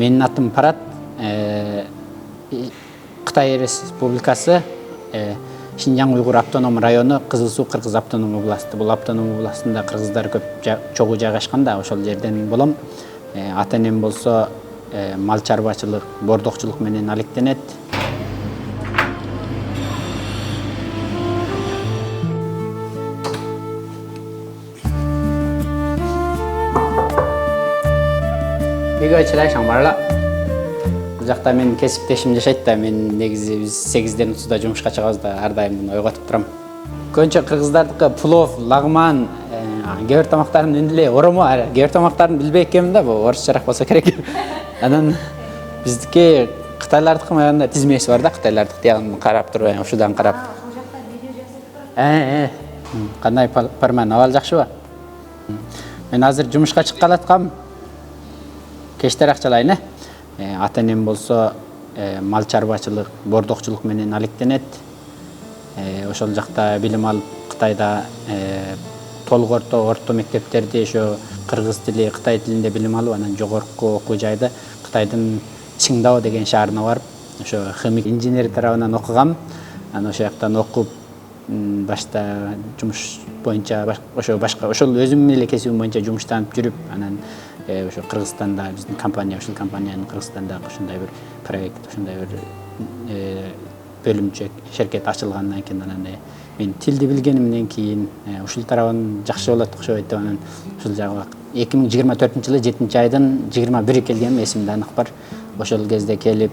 Менин атым Парат. Кытай Республикасы Шинжаң Уйгур автоном району Кызыл Суу Кыргыз автоном областы. Бул автоном областында кыргыздар көп чогуу жайгашкан да, ошол жерден болом. Ата-энем болсо мал чарбачылык, бордокчулук менен алектенет. Үйгө чылайшаң барла. Бул жакта мен кесиптешим жашайт да, мен негизи биз 8-ден 30-да жумушка чыгабыз да, ар дайым ойготуп турам. Көбүнчө кыргыздардыкы плов, лагман, кээ бир тамактарын эле оромо, кээ бир тамактарын билбей экенмин да, бул орусчараак болсо керек. Анан биздики кытайлардыкы маягында тизмеси бар да, кытайлардык дегенди карап туруп, ушудан карап. Ошол жакта видео жазып турат. Кандай парман, абал жакшыбы? Мен азыр жумушка чыккалы аткам. Кечтерээк чалайын. Ата-энем болсо мал чарбачылык, бордокчулук менен алектенет. Ошол жакта билим алып, Кытайда толук орто мектептерде ошо кыргыз тили, кытай тилинде билим алып, анан жогорку окуу жайды Кытайдын Чыңдао деген шаарына барып, ошо химик инженер тарабынан окугам. Анан ошол жактан окуп, башта жумуш боюнча ошол өзүмдүн эле кесибим боюнча жумуштанып жүрүп, анан ошо Кыргызстанда биздин компания, ушул компаниянын Кыргызстанда ушундай бир проект, ушундай бир бөлүмчө, шеркет ачылгандан кийин анан мен тилди билгенимден кийин ушул тарабын жакшы болот окшойт деп анан ушул жагы 2024-жылы 7-айдын 21-и келгеним эсимде анык бар. Ошол кезде келип,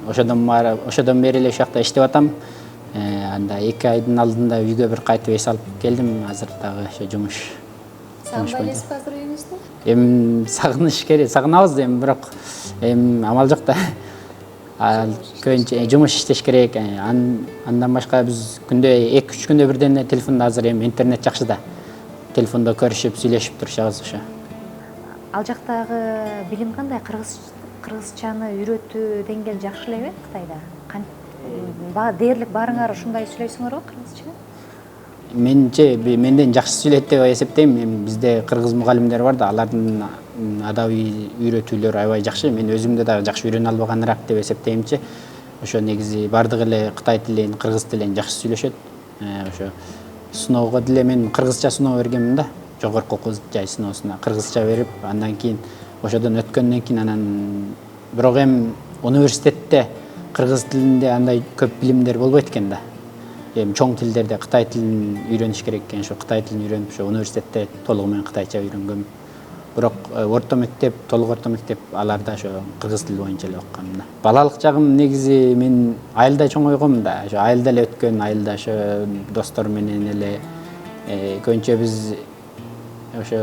ошодон бери эле ушул жакта иштеп атам. Анда 2 айдын алдында үйгө бир кайтып эс алып келдим. Азыр дагы ошо жумуш. Сагынбай элесиз азыр үйүңүздү? Сагыныш керек, сагынабыз бирок амал жок да. Көбүнчө жумуш иштеш керек. Андан башка биз күндө 2-3 күндө бирден телефондо азыр интернет жакшы да. Телефондо көрүшүп, сүйлөшүп турушабыз ошо. Ал жактагы билим кандай? Кыргызчаны үйрөтүү деңгээл жакшы элеби Кытайда? Дээрлик баарыңар ушундай сүйлөйсүңөрбү кыргызча? Менче менден жакшы сүйлөйт деп эсептейм. Бизде кыргыз мугалимдер бар да, алардын адабий үйрөтүүлөрү аябай жакшы. Мен өзүмдө дагы жакшы үйрөнө албаганырак деп эсептеймчи. Ошо негизи бардыгы эле кытай тилин, кыргыз тилин жакшы сүйлөшөт. Ошо сыноого деле мен кыргызча сыноо бергенмин да. Жогорку окуу жай сыноосуна кыргызча берип, андан кийин ошодон өткөндөн кийин анан бирок университетте кыргыз тилинде андай көп билимдер болбойт экен да. Чоң тилдерде Кытай тилин үйрөнүш керек экен. Ошо Кытай тилин үйрөнүп, ошо университетте толугу менен кытайча үйрөнгөм. Бирок орто мектеп, толук орто мектеп аларда ошо кыргыз тили боюнча эле окугам да. Балалык жагым негизи мен айылда чоңойгом да. Ошо айылда эле өткөн, айылда ошо достор менен эле көбүнчө биз ошо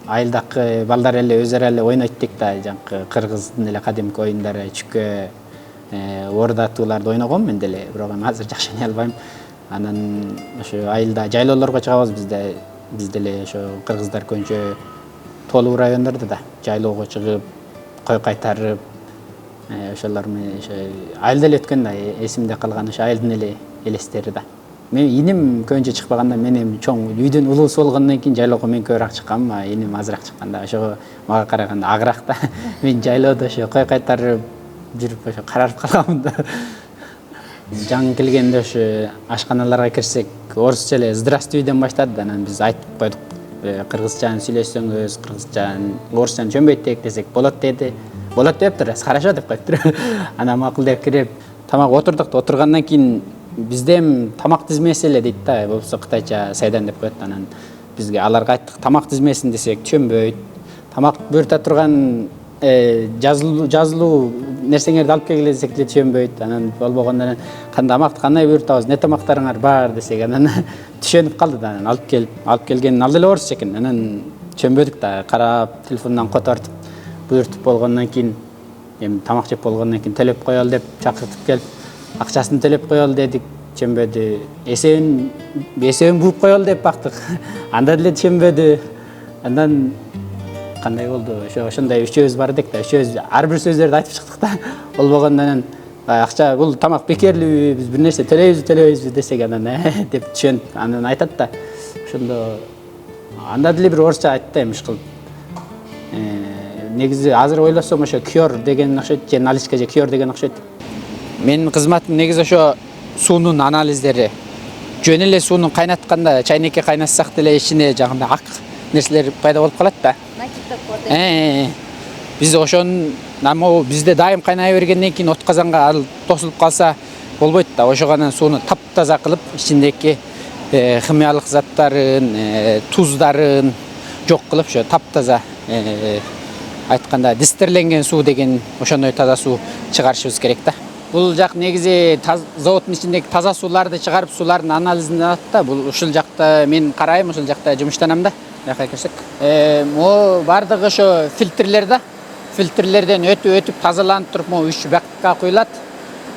айылдакы балдар эле өзара эле ойнойт дейт да. Жанакы кыргыздын эле кадимки оюндары, чүкө, ордатууларды ойногом мен деле. Бирок азыр жакшы ойной албайм. Анан ошо айылда жайлоолорго чыгабыз бизде эле ошо кыргыздар көбүнчө толуу райондордо да жайлоого чыгып, кой кайтарып, ошолор менен ошо айылда эле өткөн да, эсимде калган ошо айылдын эле элестери да. Мен иним көбүнчө чыкпаганда, мен эми чоң үйдөн улуусу болгондон кийин жайлоого мен көбүрөөк чыккам, иним азыраак чыккан да. Ошого мага караганда агыраак да. Мен жайлоодо ошо кой кайтарып жүрүп ошо карарып калгамын да. Жаңы келгенде ошо ашканаларга кирсек, орусча эле здравствуйден баштады да. Анан биз айтып койдук, кыргызчаны сүйлөшсөңүз, орусчаны чөнбөйт десек болот деди. Болот дептир, хорошо деп коюптур. Анан макул деп кирип тамак отурдук. Отургандан кийин бизде тамак тизмеси эле дейт да, болсо кытайча сайдан деп коет. Анан бизге аларга айттык, тамак тизмесин десек чөнбөйт. Тамак буйрта турган жазылуу нерсеңерди алып келгиле десек деле чөнбөйт. Анан болбогондо тамакты кандай буйртабыз, не тамактарыңар бар десек, анан түшөнүп калды да. Анан алып келгенин алды эле орусча экен. Анан чөнбөдүк да, карап телефондон котортуп буйртуп болгондон кийин, эми тамак жеп болгондон кийин төлөп коелу деп чакыртып келип, акчасын төлөп коелу дедик, чөнбөдү. Эсебин бууп коелу деп бактык. Анда деле чөнбөдү. Андан кандай болду? Ошондой үчөөбүз бар эдик да, үчөөбүз ар бир сөздөрдү айтып чыктык да. Болбогондо анан акча бул тамак бекерлүүбү, биз бир нерсе төлөйбүзбү десек, анан деп түшөнүп, анан айтат да. Ошондо анда деле бир орусча айтты эми иш кылып. негизи азыр ойлосом ошо кьор деген окшойт же наличка же кьор деген окшойт. Менин кызматым негизи ошо суунун анализдери. Жөн эле сууну кайнатканда чайнекке кайнатсак деле ичине жагында ак нерселер пайда болуп калат да. Биз ошон намо бизде дайым кайнай бергенден кийин от казанга ал тосулуп калса болбойт да. Ошого анан сууну таптаза кылып ичиндеги химиялык заттарын, туздарын жок кылып ошо таптаза айтканда дистерленген суу деген ошондой таза суу чыгарышыбыз керек да. Бул жак негизи заводдун ичиндеги таза сууларды чыгарып, суулардын анализин алат да. Бул ушул жакта мен карайм, ушул жакта жумуштанам да. Жака келсек, могу бардыгы ошо фильтрлер да. Фильтрлерден өтүп тазаланып туруп, могу 3 бакка куюлат.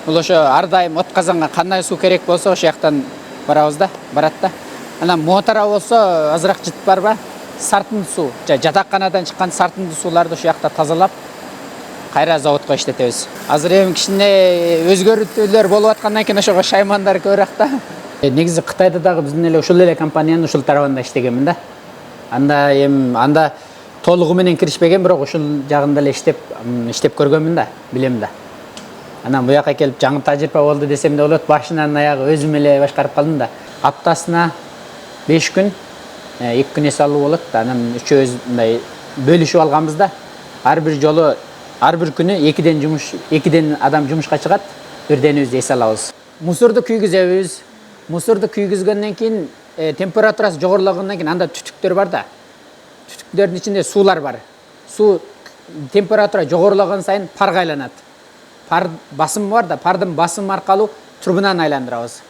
Бул ошо ар дайым от казанга кандай суу керек болсо, ошол жактан барабыз да, барат да. Анан мотора болсо азыраак жытып барба, сартын суу, жатаканадан чыккан сартындуу сууларды ошол жакта тазалап, кайра заводко иштетебиз. Азыр эми кичине өзгөртүүлөр болуп аткандан кийин ошого шаймандар көбүрөөк да. Негизи Кытайда дагы биздин эле ушул эле компаниянын ушул тарабында иштегенмин да. Анда толугу менен киришпеген, бирок ушул жагында эле иштеп көргөнмүн да, билем да. Анан бу жака келип жаңы тажрыйба болду десем де болот. Башынан аягы өзүм эле башкарып калдым да. Аптасына 5 күн, 2 күн эс алуу болот да. Анан үчөөбүз мындай бөлүшүп алганбыз да. Ар бир жолу, ар бир күнү 2ден адам жумушка чыгат, бирденибиз эс алабыз. Мусорду күйгүзөбүз. Мусорду күйгүзгөндөн кийин температурасы жогорулгандан кийин анда түтүктөр бар да. Түтүктөрдүн ичинде суулар бар. Суу температура жогорулаган сайын парга айланат. Пар басым бар да, пардын басымы аркылуу турбинаны айландырабыз.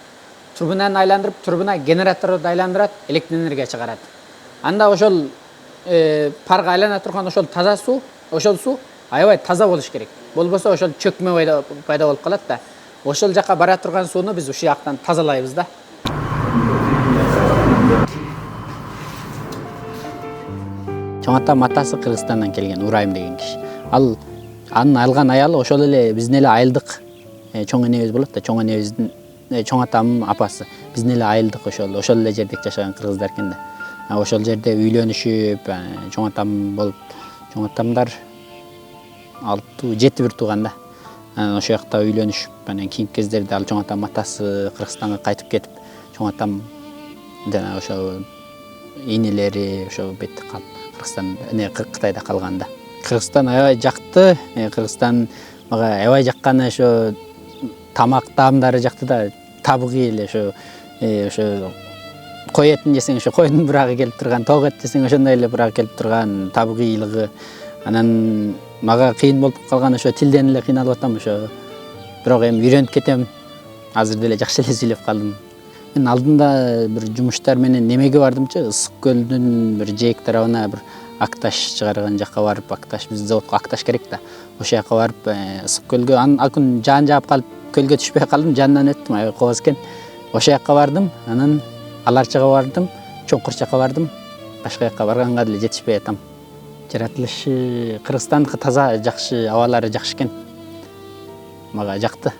Турбинаны айландырып, турбина генераторду айландырат, электр энергия чыгарат. Анда ошол парга айлана турган ошол таза суу, ошол суу аябай таза болуш керек. Болбосо ошол чөкмө пайда болуп калат да. Ошол жака бара турган сууну биз ушул жактан тазалайбыз да. Чоң атам атасы Кыргызстандан келген, Урайым деген киши. Анын алган аялы ошол эле биздин эле айылдык чоң энебиз болот да. Чоң энебиздин чоң атамдын апасы. Биздин эле айылдык ошол эле жерде жашаган кыргыздар экен да. Ошол жерде үйлөнүшүп, чоң атам болуп, чоң атамдар 6-7 бир тууган да. Ошол жакта үйлөнүшүп, анан кийинки кездерде ал чоң атам атасы Кыргызстанга кайтып кетип, чоң атам жана ошо инелери ошо бет калып Кыргызстан, Кытайда калган да. Кыргызстан аябай жакты. Кыргызстан мага аябай жакканы ошо тамак таамдары жакты да. Табыгы эле ошо кой этин жесең ошо койдун бурагы келип турган, тоок эт жесең ошондой эле бурагы келип турган, табыгыйлыгы. Анан мага кыйын болуп калган ошо тилден эле кыйналып атам ошо. Бирок эми үйрөнүп кетем. Азыр деле жакшы эле сүйлөп калдым. Мен алдында бир жумуштар менен немеге бардымчы, Ысык көлдүн бир жээк тарабына бир акташ чыгарган жакка барып, акташ биз заводко акташ керек да. Ошол жака барып, Ысык көлгө ал күн жаан жаап калып, көлгө түшпөй калдым, жанынан өттүм, аябай кооз экен. Ошол жака бардым, анан Аларчага бардым, Чоңкур жака бардым. Башка жака барганга деле жетишпей атам. Жаратылышы Кыргызстандыкы таза, жакшы, абалары жакшы экен. Мага жакты.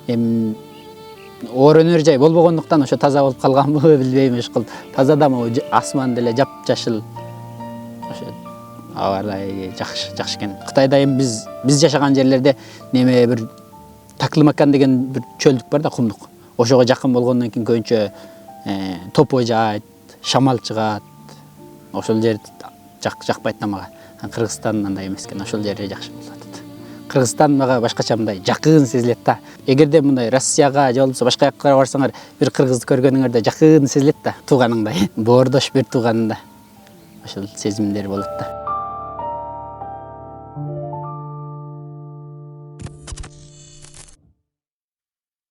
Эми оор өнөр жай болбогондуктан ошо таза болуп калганбы билбейм, ошол таза да могу асман деле жапжашыл. Ошо абалай жакшы экен. Кытайда эми биз жашаган жерлерде неме бир Таклымакан деген бир чөлдүк бар да, кумдук. Ошого жакын болгондон кийин көбүнчө топой жаайт, шамал чыгат. Ошол жер жакпайт да мага. Кыргызстан андай эмес экен, ошол жери жакшы болот. Кыргызстан мага башкача мындай жакын сезилет да. Эгерде мындай Россияга же болбосо башка жакка барсаңар, бир кыргызды көргөнүңөрдө жакын сезилет да, тууганыңдай. Боордош бир тууганында. Ошол сезимдер болот да.